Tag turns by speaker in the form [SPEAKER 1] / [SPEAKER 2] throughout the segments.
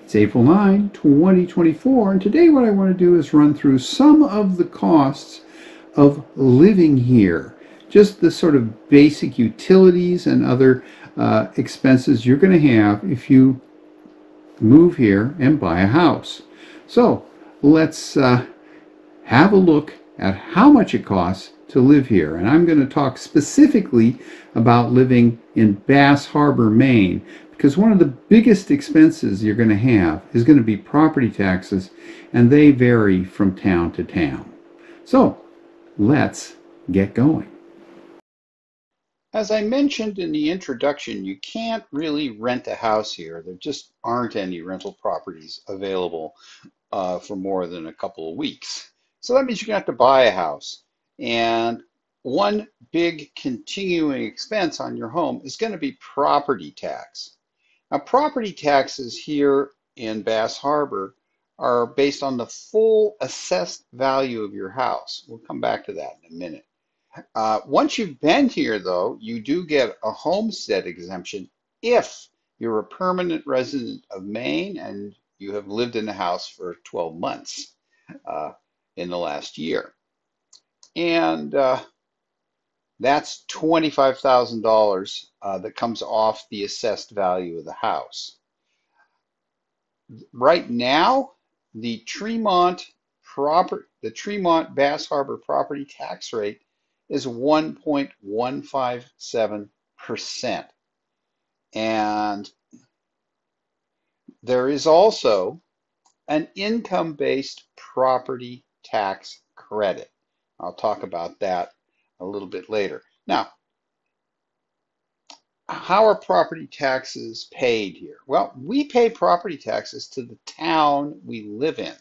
[SPEAKER 1] It's April 9, 2024, and today what I want to do is run through some of the costs of living here. Just the sort of basic utilities and other expenses you're going to have if you move here and buy a house. So let's have a look at how much it costs to live here. And I'm going to talk specifically about living in Bass Harbor, Maine, because one of the biggest expenses you're going to have is going to be property taxes, and they vary from town to town. So let's get going. As I mentioned in the introduction, you can't really rent a house here. There just aren't any rental properties available for more than a couple of weeks. So that means you're going to have to buy a house. And one big continuing expense on your home is going to be property tax. Now, property taxes here in Bass Harbor are based on the full assessed value of your house. We'll come back to that in a minute. Once you've been here, though, you do get a homestead exemption if you're a permanent resident of Maine and you have lived in the house for 12 months in the last year. And that's $25,000 that comes off the assessed value of the house. Right now, the Tremont Bass Harbor property tax rate is 1.157%. And there is also an income-based property tax credit. I'll talk about that a little bit later. Now, how are property taxes paid here? Well, we pay property taxes to the town we live in.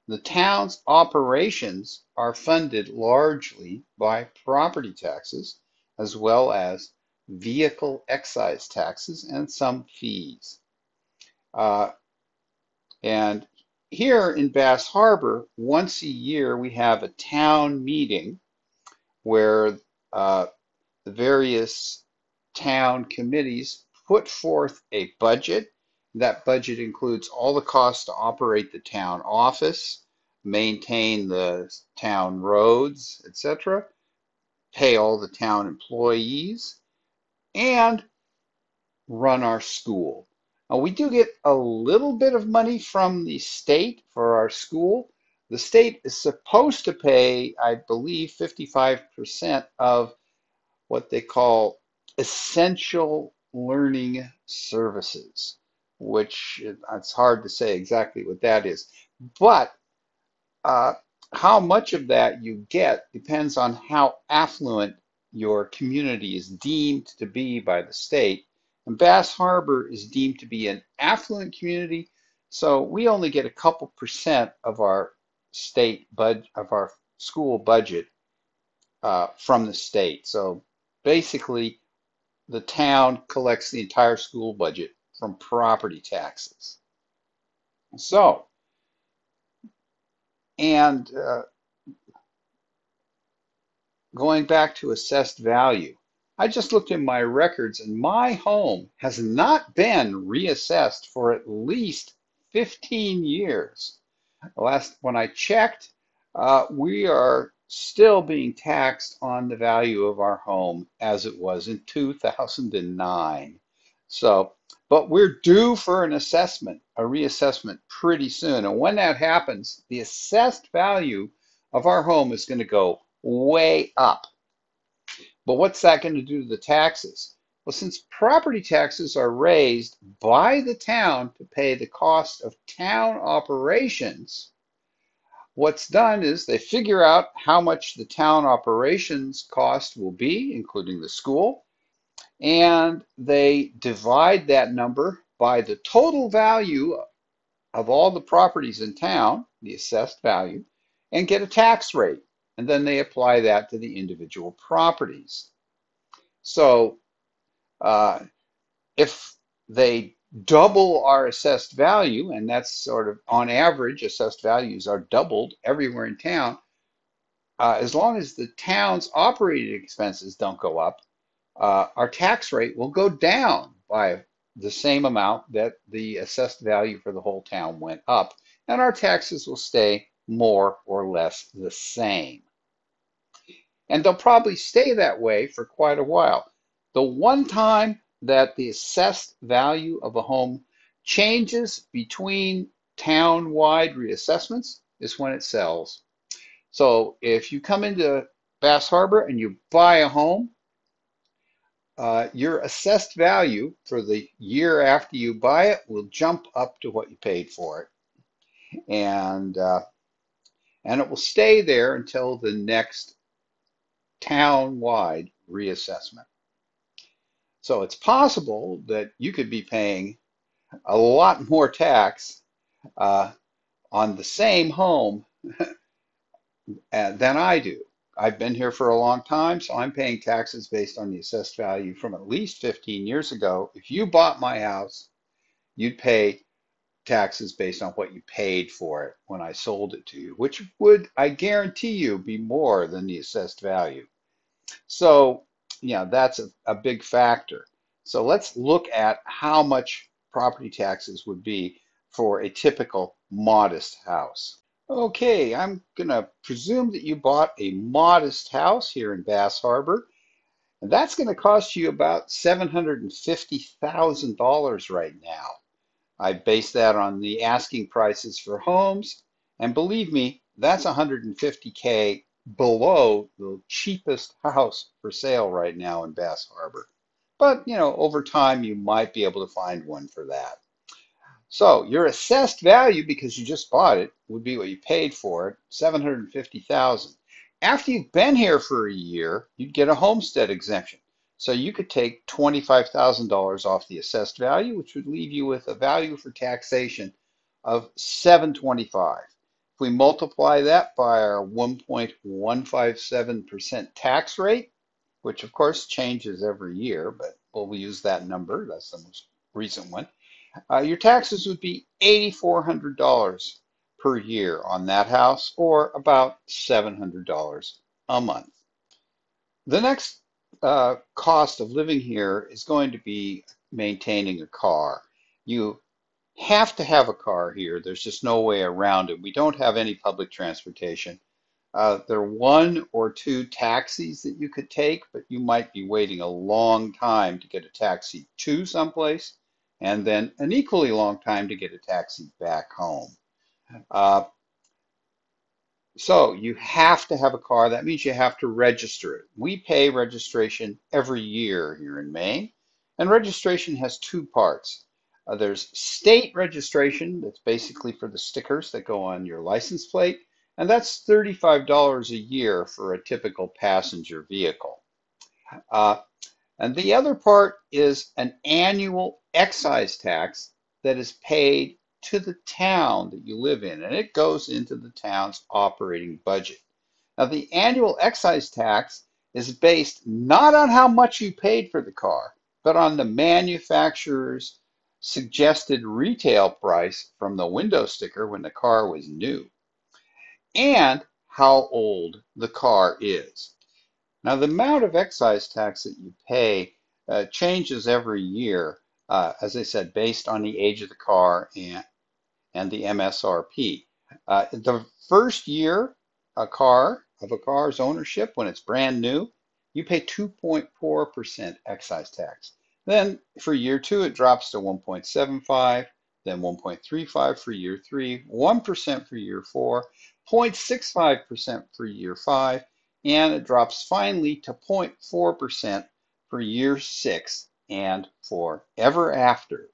[SPEAKER 1] The town's operations are funded largely by property taxes, as well as vehicle excise taxes and some fees. And here in Bass Harbor, once a year, we have a town meeting where the various town committees put forth a budget. That budget includes all the costs to operate the town office, maintain the town roads, etc., pay all the town employees, and run our school. Now, we do get a little bit of money from the state for our school. The state is supposed to pay, I believe, 55% of what they call essential learning services, which it's hard to say exactly what that is. But how much of that you get depends on how affluent your community is deemed to be by the state. And Bass Harbor is deemed to be an affluent community, so we only get a couple percent of our school budget from the state. So basically, the town collects the entire school budget from property taxes. So, and going back to assessed value, I just looked in my records and my home has not been reassessed for at least 15 years. When I checked, we are still being taxed on the value of our home as it was in 2009. So, but we're due for an assessment, a reassessment pretty soon. And when that happens, the assessed value of our home is going to go way up. But what's that going to do to the taxes? Well, since property taxes are raised by the town to pay the cost of town operations, what's done is they figure out how much the town operations cost will be, including the school, and they divide that number by the total value of all the properties in town, the assessed value, and get a tax rate. And then they apply that to the individual properties. So if they double our assessed value, and that's sort of on average, assessed values are doubled everywhere in town, as long as the town's operating expenses don't go up, our tax rate will go down by
[SPEAKER 2] the same amount that the assessed value for the whole town went up, and our taxes will stay more or less the same. And they'll probably stay that way for quite a while. The one time that the assessed value of a home changes between town-wide reassessments is when it sells. So if you come into Bass Harbor and you buy a home, your assessed value for the year after you buy it will jump up to what you paid for it, and it will stay there until the next town-wide reassessment. So it's possible that you could be paying a lot more tax uh, on the same home than I do. I've been here for a long time, so I'm paying taxes based on the assessed value from at least 15 years ago. If you bought my house, you'd pay taxes based on what you paid for it when I sold it to you, which would, I guarantee you, be more than the assessed value. So, yeah, that's a big factor. So let's look at how much property taxes would be for a typical modest house. Okay, I'm gonna presume that you bought a modest house here in Bass Harbor, and that's gonna cost you about $750,000 right now. I base that on the asking prices for homes, and believe me, that's 150K below the cheapest house for sale right now in Bass Harbor. But, over time you might be able to find one for that. So your assessed value, because you just bought it, would be what you paid for it, 750,000. After you've been here for a year, you'd get a homestead exemption. So you could take $25,000 off the assessed value, which would leave you with a value for taxation of 725. If we multiply that by our 1.157% tax rate, which of course changes every year, but we'll use that number, that's the most recent one. Your taxes would be $8,400 per year on that house, or about $700 a month. The next cost of living here is going to be maintaining a car. You have to have a car here. There's just no way around it. We don't have any public transportation. There are one or two taxis that you could take, but you might be waiting a long time to get a taxi to someplace, and then an equally long time to get a taxi back home. Uh, so you have to have a car. That means you have to register it. We pay registration every year here in Maine, and registration has two parts. There's state registration, that's basically for the stickers that go on your license plate, and that's $35 a year for a typical passenger vehicle. Uh, and the other part is an annual excise tax that is paid to the town that you live in, and it goes into the town's operating budget. Now, the annual excise tax is based not on how much you paid for the car, but on the manufacturer's suggested retail price from the window sticker when the car was new, and how old the car is. Now, the amount of excise tax that you pay changes every year, as I said, based on the age of the car and the MSRP. The first year of a car's ownership, when it's brand new, you pay 2.4% excise tax. Then for year two, it drops to 1.75, then 1.35 for year three, 1% for year four, 0.65% for year five, and it drops finally to 0.4% for year six and forever after.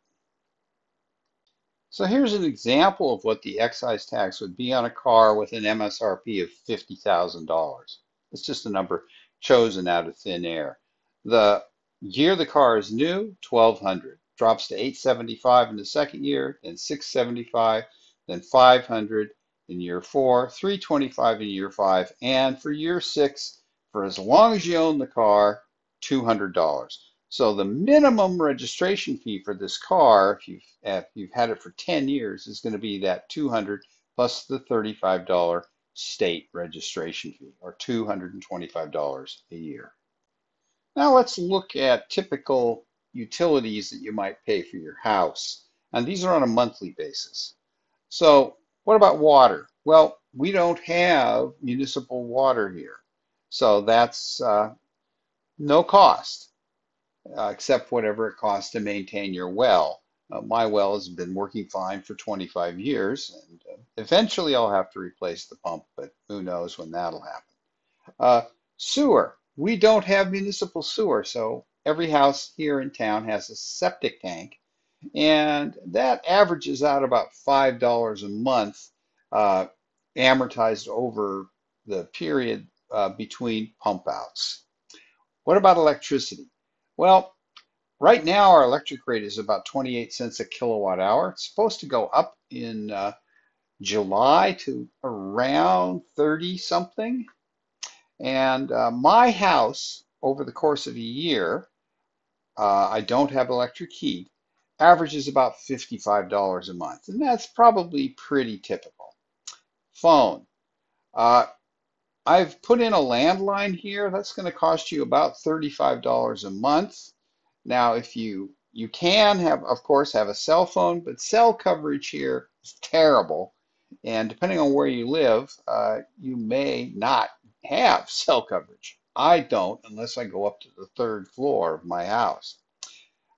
[SPEAKER 2] So here's an example of what the excise tax would be on a car with an MSRP of $50,000. It's just a number chosen out of thin air. The year the car is new, 1,200. Drops to 875 in the second year, then 675, then 500 in year four, 325 in year five, and for year six, for as long as you own the car, $200. So the minimum registration fee for this car, if you've had it for 10 years, is going to be that 200 plus the $35 state registration fee, or $225 a year. Now let's look at typical utilities that you might pay for your house. And these are on a monthly basis. So what about water? Well, we don't have municipal water here. So that's no cost, except whatever it costs to maintain your well. My well has been working fine for 25 years, and eventually I'll have to replace the pump, but who knows when that'll happen. Uh, Sewer. We don't have municipal sewer, so every house here in town has a septic tank, and that averages out about $5 a month, uh, amortized over the period between pump outs. What about electricity? Well, right now our electric rate is about 28 cents a kilowatt hour. It's supposed to go up in July to around 30 something. And my house, over the course of a year, I don't have electric heat, averages about $55 a month. And that's probably pretty typical. Phone. Uh, I've put in a landline here. That's going to cost you about $35 a month. Now, if you can have, of course, have a cell phone, but cell coverage here is terrible. And depending on where you live, you may not have cell coverage. I don't unless I go up to the third floor of my house.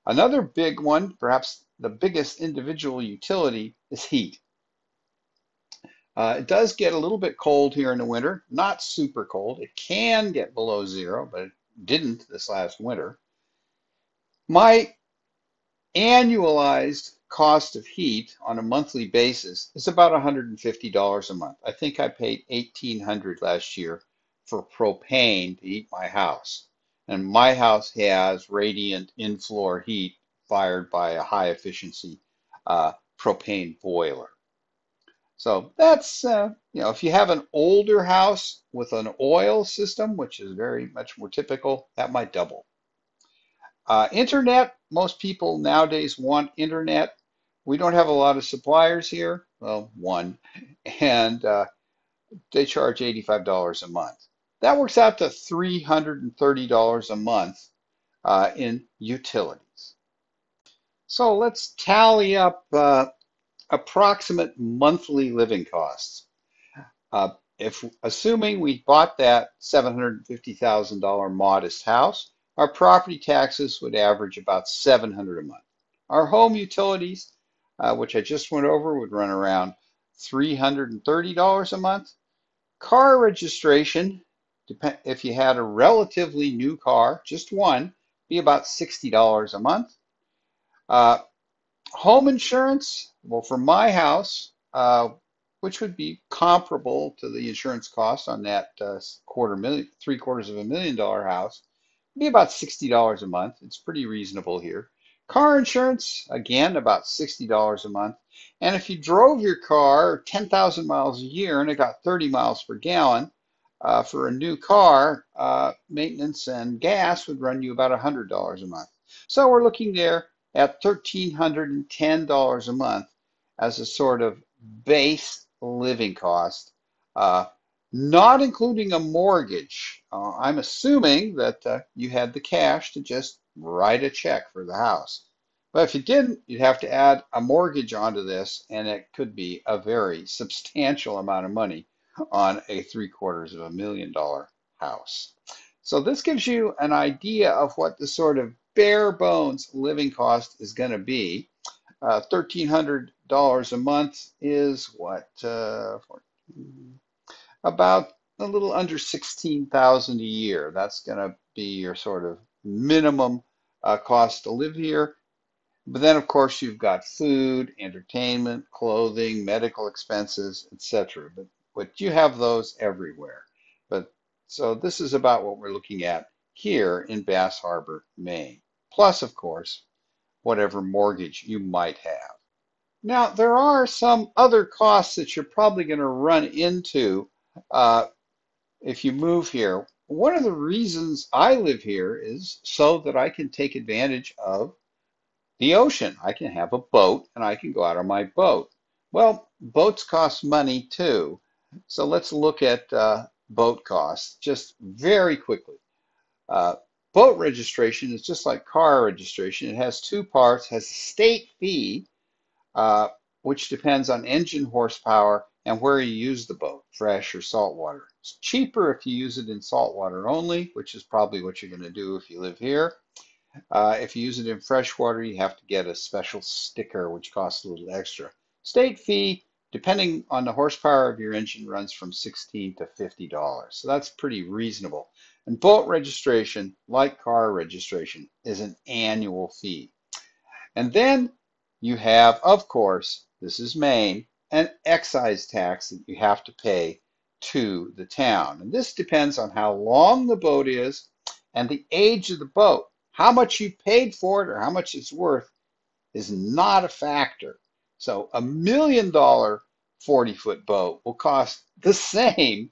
[SPEAKER 2] Another big one, perhaps the biggest individual utility, is heat. It does get a little bit cold here in the winter, not super cold. It can get below zero, but it didn't this last winter. My annualized cost of heat on a monthly basis is about $150 a month. I think I paid $1,800 last year for propane to heat my house. And my house has radiant in-floor heat fired by a high efficiency propane boiler. So that's, if you have an older house with an oil system, which is very much more typical, that might double. Internet, most people nowadays want internet. We don't have a lot of suppliers here. Well, one, and they charge $85 a month. That works out to $330 a month in utilities. So let's tally up approximate monthly living costs. If assuming we bought that $750,000 modest house, our property taxes would average about $700 a month. Our home utilities, which I just went over, would run around $330 a month. Car registration, if you had a relatively new car, just one, be about $60 a month. Home insurance, well, for my house, which would be comparable to the insurance cost on that $750,000 house, be about $60 a month. It's pretty reasonable here. Car insurance, again, about $60 a month. And if you drove your car 10,000 miles a year and it got 30 miles per gallon, for a new car, maintenance and gas would run you about $100 a month. So we're looking there at $1,310 a month as a sort of base living cost, not including a mortgage. I'm assuming that you had the cash to just write a check for the house. But if you didn't, you'd have to add a mortgage onto this, and it could be a very substantial amount of money on a $750,000 house. So this gives you an idea of what the sort of bare bones living cost is going to be. $1,300 a month is what? About a little under $16,000 a year. That's going to be your sort of minimum cost to live here. But then, of course, you've got food, entertainment, clothing, medical expenses, etc. But you have those everywhere. But so this is about what we're looking at here in Bass Harbor, Maine. Plus, of course, whatever mortgage you might have. Now, there are some other costs that you're probably going to run into if you move here. One of the reasons I live here is so that I can take advantage of the ocean. I can have a boat and I can go out on my boat. Well, boats cost money too. So let's look at boat costs just very quickly. Boat registration is just like car registration. It has two parts, has a state fee, uh, which depends on engine horsepower and where you use the boat, fresh or saltwater. It's cheaper if you use it in saltwater only, which is probably what you're going to do if you live here. If you use it in freshwater, you have to get a special sticker, which costs a little extra. State fee, depending on the horsepower of your engine, runs from $16 to $50. So that's pretty reasonable. And boat registration, like car registration, is an annual fee. And then you have, of course, this is Maine, an excise tax that you have to pay to the town. And this depends on how long the boat is and the age of the boat. How much you paid for it or how much it's worth is not a factor. So $1 million 40-foot boat will cost the same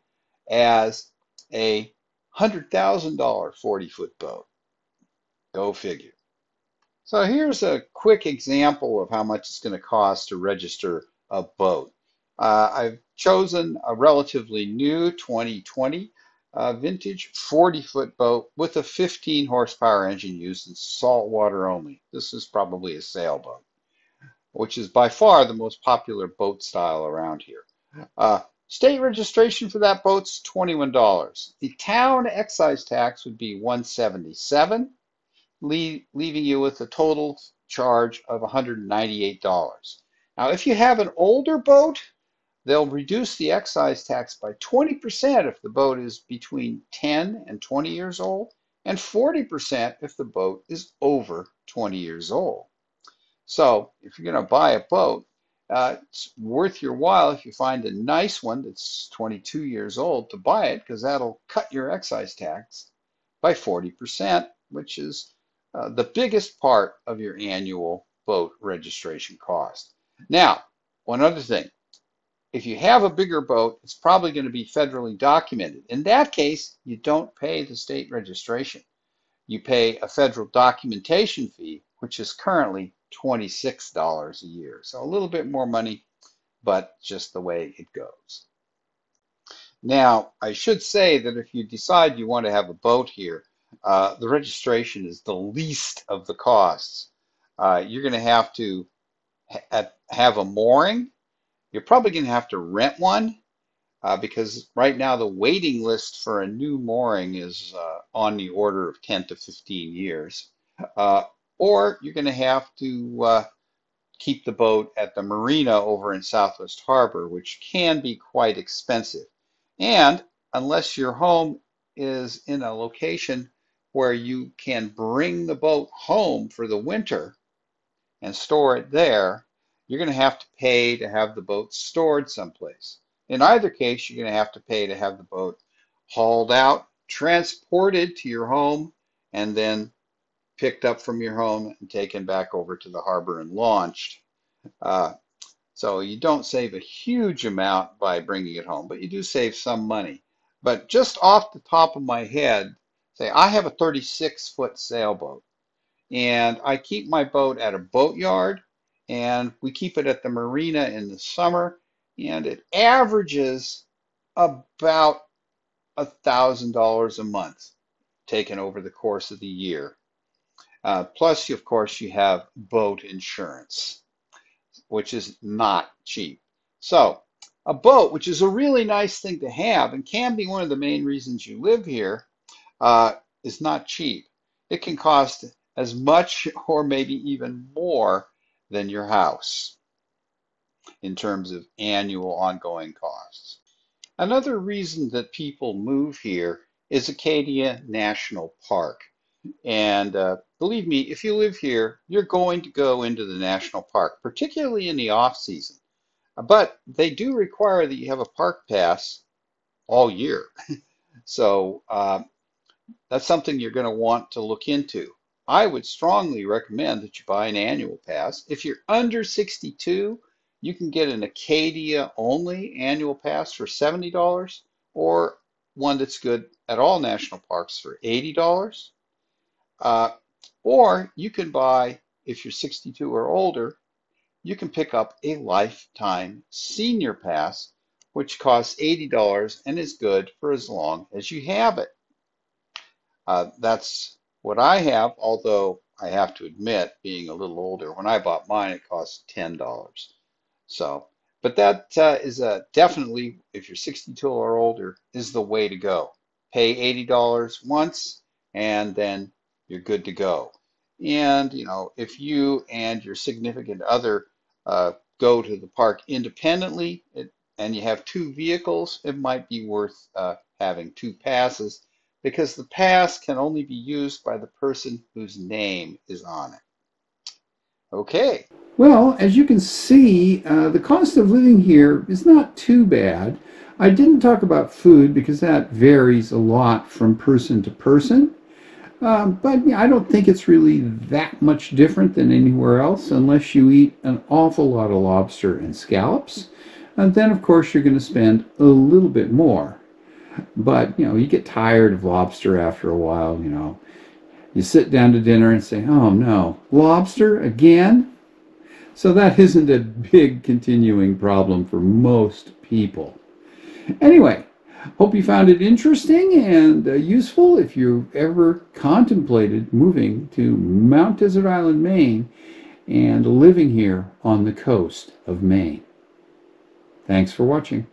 [SPEAKER 2] as a $100,000 40-foot boat. Go figure. So here's a quick example of how much it's going to cost to register a boat. I've chosen a relatively new 2020 vintage 40-foot boat with a 15 horsepower engine used in saltwater only. This is probably a sailboat, which is by far the most popular boat style around here. State registration for that boat's $21. The town excise tax would be $177. Leaving you with a total charge of $198. Now, if you have an older boat, they'll reduce the excise tax by 20% if the boat is between 10 and 20 years old, and 40% if the boat is over 20 years old. So if you're going to buy a boat, it's worth your while if you find a nice one that's 22 years old to buy it, because that'll cut your excise tax by 40%, which is the biggest part of your annual boat registration cost. Now, one other thing, if you have a bigger boat, it's probably going to be federally documented. In that case, you don't pay the state registration. You pay a federal documentation fee, which is currently $26 a year. So a little bit more money, but just the way it goes. Now, I should say that if you decide you want to have a boat here, the registration is the least of the costs. You're going to have to have a mooring. You're probably going to have to rent one because right now the waiting list for a new mooring is on the order of 10 to 15 years. Or you're going to have to keep the boat at the marina over in Southwest Harbor, which can be quite expensive. And unless your home is in a location where you can bring the boat home for the winter and store it there, you're going to have to pay to have the boat stored someplace. In either case, you're going to have to pay to have the boat hauled out, transported to your home, and then picked up from your home and taken back over to the harbor and launched. So you don't save a huge amount by bringing it home, but you do save some money. But just off the top of my head, say I have a 36-foot sailboat, and I keep my boat at a boatyard, and we keep it at the marina in the summer, and it averages about $1,000 a month taken over the course of the year. Plus, of course, you have boat insurance, which is not cheap. So a boat, which is a really nice thing to have and can be one of the main reasons you live here, is not cheap. It can cost as much or maybe even more than your house in terms of annual ongoing costs. Another reason that people move here is Acadia National Park. And believe me, if you live here, you're going to go into the national park, particularly in the off season. But they do require that you have a park pass all year. So that's something you're going to want to look into. I would strongly recommend that you buy an annual pass. If you're under 62, you can get an Acadia only annual pass for $70 or one that's good at all national parks for $80. Or you can buy, if you're 62 or older, you can pick up a lifetime senior pass, which costs $80 and is good for as long as you have it. That's What I have, although I have to admit, being a little older, when I bought mine, it cost $10. So, but that is definitely, if you're 62 or older, is the way to go. Pay $80 once, and then you're good to go. And, if you and your significant other go to the park independently, and you have two vehicles, it might be worth having two passes because the pass can only be used by the person whose name is on it. Okay.
[SPEAKER 1] Well, as you can see, the cost of living here is not too bad. I didn't talk about food because that varies a lot from person to person. But yeah, I don't think it's really that much different than anywhere else unless you eat an awful lot of lobster and scallops. And then, of course, you're going to spend a little bit more. But, you get tired of lobster after a while. You sit down to dinner and say, oh no, lobster again? So that isn't a big continuing problem for most people. Anyway, hope you found it interesting and useful if you've ever contemplated moving to Mount Desert Island, Maine, and living here on the coast of Maine. Thanks for watching.